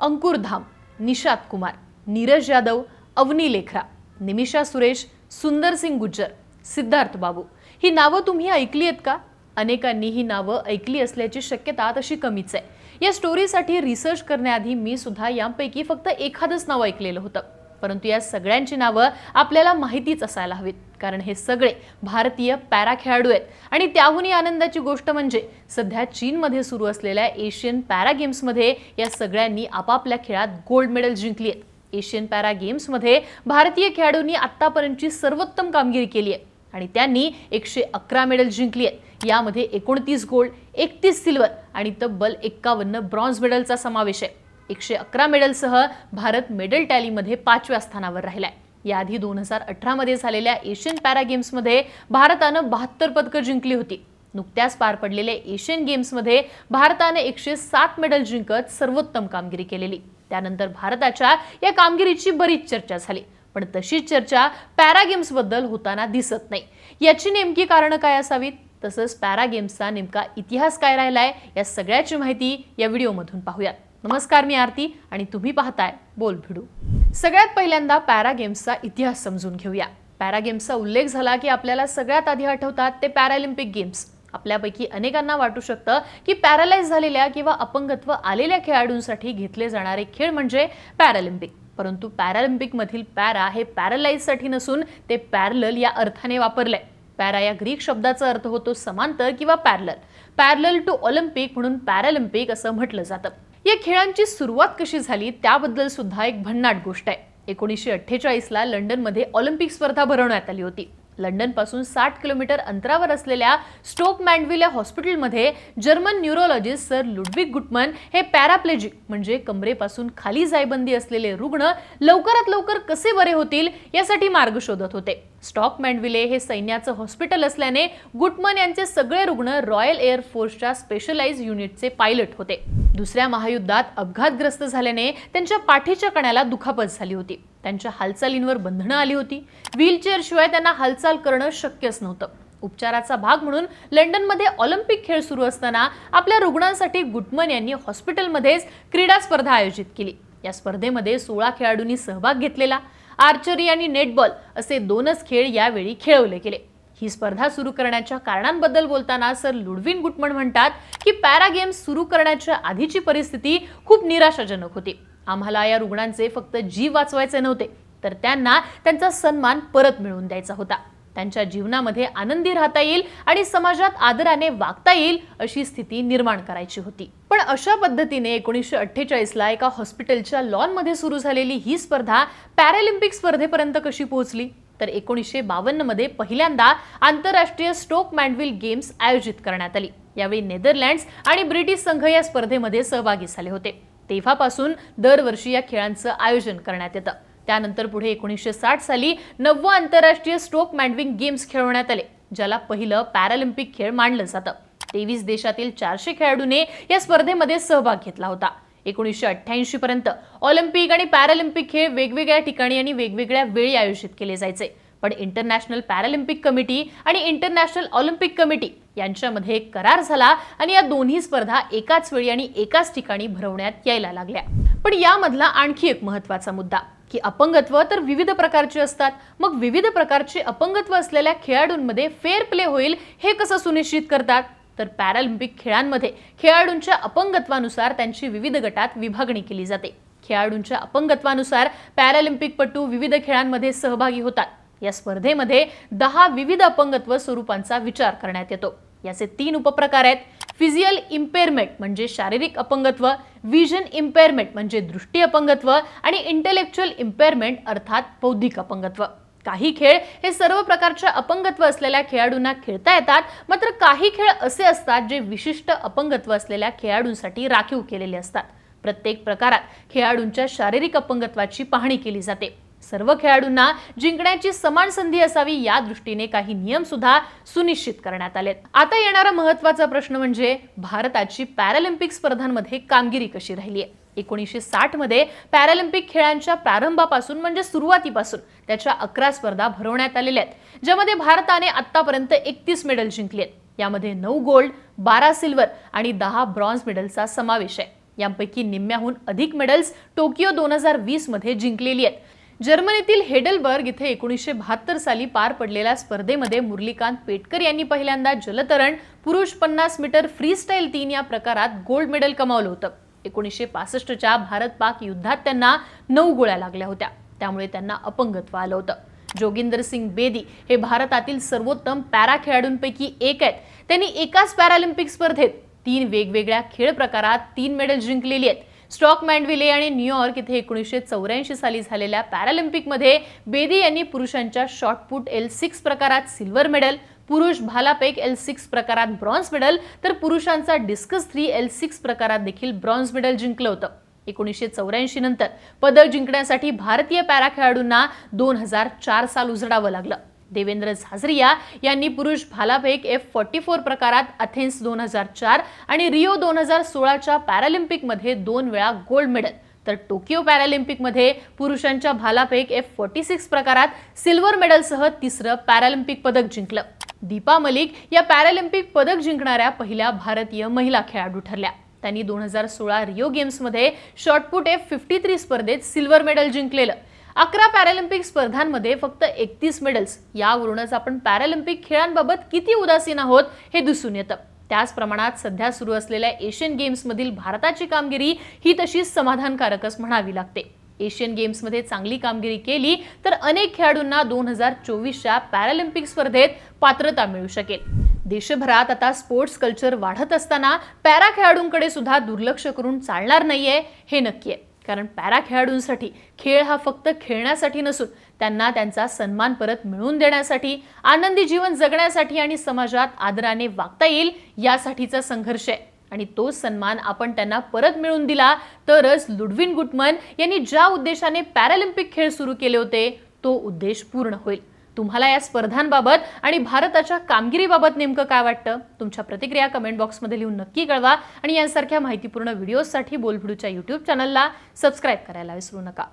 अंकुर धाम, निशात कुमार, नीरज यादव, अवनी लेखरा, निमिषा सुरेश, सुंदर सिंग गुज्जर, सिद्धार्थ बाबू ही नावं तुम्ही ऐकली आहेत का? अनेकांनी ही नावं ऐकली असल्याची शक्यता तशी कमीच आहे। या स्टोरीसाठी रिसर्च करण्याआधी मी सुद्धा यांपैकी फक्त एखादंच नाव ऐकलेलं होतं, परंतु या सगळ्यांची नावं आपल्याला माहितीच असायला हवीत, कारण हे सगळे भारतीय पॅरा खेळाडू आहेत। आणि त्याहूनही आनंदाची गोष्ट म्हणजे सध्या चीनमध्ये सुरू असलेल्या एशियन पॅरा गेम्समध्ये या सगळ्यांनी आपापल्या खेळात गोल्ड मेडल जिंकली आहेत। एशियन पॅरा गेम्समध्ये भारतीय खेळाडूंनी आतापर्यंतची सर्वोत्तम कामगिरी केली आहे आणि त्यांनी 111 मेडल जिंकली आहेत। यामध्ये 29 गोल्ड, 31 सिल्वर आणि तब्बल 51 ब्रॉन्झ मेडलचा समावेश आहे। 111 मेडलसह भारत मेडल टॅलीमध्ये 5व्या स्थानावर राहिलाय। याआधी 2018 मध्ये झालेल्या एशियन पॅरा गेम्समध्ये भारतानं 72 पदकं जिंकली होती। नुकत्याच पार पडलेल्या एशियन गेम्समध्ये भारताने 107 मेडल जिंकत सर्वोत्तम कामगिरी केलेली। त्यानंतर भारताच्या या कामगिरीची बरीच चर्चा झाली, पण तशीच चर्चा पॅरा गेम्स बद्दल होताना दिसत नाही। याची नेमकी कारणं काय असावीत, तसंच पॅरा गेम्सचा नेमका इतिहास काय राहिलाय, या सगळ्याची माहिती या व्हिडिओमधून पाहूयात। नमस्कार, मी आरती आणि तुम्ही पाहताय बोल भिडू। सगळ्यात पहिल्यांदा पॅरा गेम्सचा इतिहास समजून घेऊया। पॅरा गेम्सचा उल्लेख झाला की आपल्याला सगळ्यात आधी आठवतात ते पॅरालिम्पिक गेम्स। आपल्यापैकी अनेकांना वाटू शकतं की पॅरालाइज झालेल्या किंवा अपंगत्व आलेल्या खेळाडूंसाठी घेतले जाणारे खेळ म्हणजे पॅरालिम्पिक, परंतु पॅरालिम्पिक मधील पॅरा हे पॅरालाइज साठी नसून ते पॅरलल या अर्थाने वापरलंय। पॅरा या ग्रीक शब्दाचा अर्थ होतो समांतर किंवा पॅरलल। पॅरलल टू ऑलिम्पिक म्हणून पॅरालिम्पिक असं म्हटलं जातं। या खेळांची सुरुवात कशी झाली त्याबद्दल सुद्धा एक भन्नाट गोष्ट आहे। 1948 ला लंडनमध्ये ऑलिम्पिक स्पर्धा भरवण्यात आली होती। लंडन पासून 60 किलोमीटर अंतरावर असलेल्या स्टोक मॅन्डविल या हॉस्पिटलमध्ये जर्मन न्यूरोलॉजिस्ट सर लुडविग गुटमन हे पॅराप्लेजिक म्हणजे कमरेपासून खाली जायबंदी असलेले रुग्ण लवकरात लवकर कसे बरे होतील यासाठी मार्ग शोधत होते। स्टॉक मॅन्डविले हे सैन्याचं हॉस्पिटल असल्याने गुटमन यांचे सगळे रुग्ण रॉयल एअर फोर्सच्या स्पेशलाइज युनिटचे पायलट होते। दुसऱ्या महायुद्धात अपघातग्रस्त झाल्याने त्यांच्या पाठीच्या कण्याला दुखापत झाली होती। त्यांच्या हालचालींवर बंधनं आली होती। व्हीलचेअर शिवाय त्यांना हालचाल करणं शक्यच नव्हतं। उपचाराचा भाग म्हणून लंडनमध्ये ऑलिम्पिक खेळ सुरू असताना आपल्या रुग्णांसाठी गुटमन यांनी हॉस्पिटलमध्येच क्रीडा स्पर्धा आयोजित केली। या स्पर्धेमध्ये 16 खेळाडूंनी सहभाग घेतलेला। आर्चरी आणि नेटबॉल असे 2च खेळ यावेळी खेळवले गेले। ही स्पर्धा सुरू करण्याच्या कारणांबद्दल बोलताना सर लुडविग गुटमन म्हणतात की पॅरा गेम्स सुरू करण्याच्या आधीची परिस्थिती खूप निराशाजनक होती। आम्हाला या रुग्णांचे फक्त जीव वाचवायचे नव्हते, तर त्यांना त्यांचा सन्मान परत मिळवून द्यायचा होता। त्यांच्या जीवनामध्ये आनंदी राहता येईल आणि समाजात आदराने वागता येईल अशी स्थिती निर्माण करायची होती। पण अशा पद्धतीने 1948 ला एका हॉस्पिटलच्या लॉनमध्ये सुरू झालेली ही स्पर्धा पॅरालिम्पिक स्पर्धेपर्यंत कशी पोहोचली, तर 1952 मध्ये पहिल्यांदा आंतरराष्ट्रीय स्टोक मॅन्डविल गेम्स आयोजित करण्यात आली। यावेळी नेदरलँड्स आणि ब्रिटिश संघ या स्पर्धेमध्ये सहभागी झाले होते। तेव्हापासून दरवर्षी या खेळांचं आयोजन करण्यात येतं। त्यानंतर पुढे 1960 साली 9वे आंतरराष्ट्रीय स्टोक मॅन्डविल गेम्स खेळवण्यात आले, ज्याला पहिलं पॅरालिम्पिक खेळ मानलं जातं। 23 देशातील 400 खेळाडूंनी या स्पर्धेमध्ये सहभाग घेतला होता। 1988 पर्यंत ऑलिम्पिक आणि पॅरालिम्पिक खेळ वेगवेगळ्या ठिकाणी आणि वेगवेगळ्या वेळी आयोजित केले जायचे, पण इंटरनॅशनल पॅरालिम्पिक कमिटी आणि इंटरनॅशनल ऑलिम्पिक कमिटी यांच्यामध्ये एक करार झाला आणि या दोन्ही स्पर्धा एकाच वेळी आणि एकाच ठिकाणी भरवण्यात यायला लागल्या। पण यामधला आणखी एक महत्त्वाचा मुद्दा की अपंगत्व तर विविध प्रकारचे असतात, मग विविध प्रकारचे अपंगत्व असलेल्या खेळाडूंमध्ये फेअर प्ले होईल हे कसं सुनिश्चित करतात, तर पॅरालिम्पिक खेळांमध्ये खेळाडूंच्या अपंगत्वानुसार त्यांची विविध गटात विभागणी केली जाते। खेळाडूंच्या अपंगत्वानुसार पॅरालिम्पिकपटू विविध खेळांमध्ये सहभागी होतात। या स्पर्धेमध्ये 10 विविध अपंगत्व स्वरूपांचा विचार करण्यात येतो। याचे 3 उपप्रकार आहेत: फिजिकल इम्पेअरमेंट म्हणजे शारीरिक अपंगत्व, विजन इम्पेअरमेंट म्हणजे दृष्टी अपंगत्व आणि इंटेलेक्च्युअल इम्पेअरमेंट अर्थात बौद्धिक अपंगत्व। काही खेळ हे सर्व प्रकारच्या अपंगत्व असलेल्या खेळाडूंना खेळता येतात, मात्र काही खेळ असे असतात जे विशिष्ट अपंगत्व असलेल्या खेळाडूंसाठी राखीव केलेले असतात। प्रत्येक प्रकारात खेळाडूंच्या शारीरिक अपंगत्वाची पाहणी केली जाते। सर्व खेळाडूंना जिंकण्याची समान संधी असावी या दृष्टीने काही नियम सुद्धा सुनिश्चित करण्यात आलेत। आता येणारा महत्त्वाचा प्रश्न म्हणजे भारताची पॅरालिम्पिक स्पर्धांमध्ये कामगिरी कशी राहिली आहे। 1960 मध्ये पॅरालिम्पिक खेळांच्या प्रारंभापासून म्हणजे सुरुवातीपासून त्याच्या 11 स्पर्धा भरवण्यात आलेल्या आहेत, ज्यामध्ये भारताने आतापर्यंत 31 मेडल जिंकली आहेत। यामध्ये 9 गोल्ड, 12 सिल्वर आणि 10 ब्रॉन्झ मेडलचा समावेश आहे। यांपैकी निम्म्याहून अधिक मेडल्स टोकियो 2020 मध्ये जिंकलेली आहेत. जर्मनीतील हेडलबर्ग इथे 1972 साली पार पडलेल्या स्पर्धेमध्ये मुरलीकांत पेटकर यांनी पहिल्यांदा जलतरण पुरुष 50 मीटर फ्रीस्टाईल 3 या प्रकारात गोल्ड मेडल कमावलं होतं. 1965च्या भारत-पाक युद्धात त्यांना 9 गोळ्या लागल्या होत्या, त्यामुळे त्यांना अपंगत्व आलं होतं. जोगिंदर सिंग बेदी हे भारतातील सर्वोत्तम पॅरा खेळाडूंपैकी एक आहेत. त्यांनी एकाच पॅरालिम्पिक स्पर्धेत 3 वेगवेगळ्या खेळ प्रकारात 3 मेडल जिंकलेली आहेत. स्टॉक मॅन्डविले आणि न्यूयॉर्क इथे 1984 साली झालेल्या पॅरालिम्पिकमध्ये बेदी यांनी पुरुषांच्या शॉटपुट L6 प्रकारात सिल्वर मेडल, पुरुष भालाफेक L6 प्रकारात ब्रॉन्झ मेडल तर पुरुषांचा डिस्कस थ्री L6 प्रकारात देखील ब्रॉन्झ मेडल जिंकलं होतं. 1984 नंतर पदक जिंकण्यासाठी भारतीय पॅरा खेळाडूंना 2004 साल उजडावं लागलं. देवेंद्र झाझरिया यांनी पुरुष भालाफेक F44 प्रकारात अथेन्स 2004 आणि रिओ 2016च्या पॅरालिम्पिकमध्ये 2 वेळा गोल्ड मेडल तर टोकियो पॅरालिम्पिकमध्ये पुरुषांच्या भालाफेक F46 प्रकारात सिल्वर मेडलसह 3रं पॅरालिम्पिक पदक जिंकलं. दीपा मलिक या पॅरालिम्पिक पदक जिंकणाऱ्या पहिल्या भारतीय महिला खेळाडू ठरल्या. त्यांनी 2016 रिओ गेम्समध्ये शॉटपुट F53 स्पर्धेत सिल्वर मेडल जिंकलेलं. 11 पॅरालिम्पिक स्पर्धांमध्ये फक्त 31 मेडल्स यावरूनच आपण पॅरालिम्पिक खेळांबाबत किती उदासीन आहोत हे दिसून येतं. त्याच प्रमाणात सध्या सुरू असलेल्या एशियन गेम्समधील भारताची कामगिरी ही तशी समाधानकारकच म्हणावी लागते. एशियन गेम्समध्ये चांगली कामगिरी केली तर अनेक खेळाडूंना 2024च्या पॅरालिम्पिक स्पर्धेत पात्रता मिळू शकेल. देशभरात आता स्पोर्ट्स कल्चर वाढत असताना पॅरा खेळाडूंकडे सुद्धा दुर्लक्ष करून चालणार नाहीये हे नक्की आहे. कारण पॅरा खेळाडूंसाठी खेळ हा फक्त खेळण्यासाठी नसून त्यांना त्यांचा सन्मान परत मिळवून देण्यासाठी, आनंदी जीवन जगण्यासाठी आणि समाजात आदराने वागता येईल यासाठीचा संघर्ष आहे. आणि तो सन्मान आपण त्यांना परत मिळवून दिला तरच लुडविन गुटमन यांनी ज्या उद्देशाने पॅरालिम्पिक खेळ सुरू केले होते तो उद्देश पूर्ण होईल. तुम्हाला या स्पर्धांबाबत आणि भारताच्या कामगिरीबाबत नेमकं काय वाटतं? तुमच्या प्रतिक्रिया कमेंट बॉक्समध्ये लिहून नक्की कळवा आणि यांसारख्या माहितीपूर्ण व्हिडिओजसाठी बोलबिडूच्या YouTube चॅनलला सबस्क्राईब करायला विसरू नका.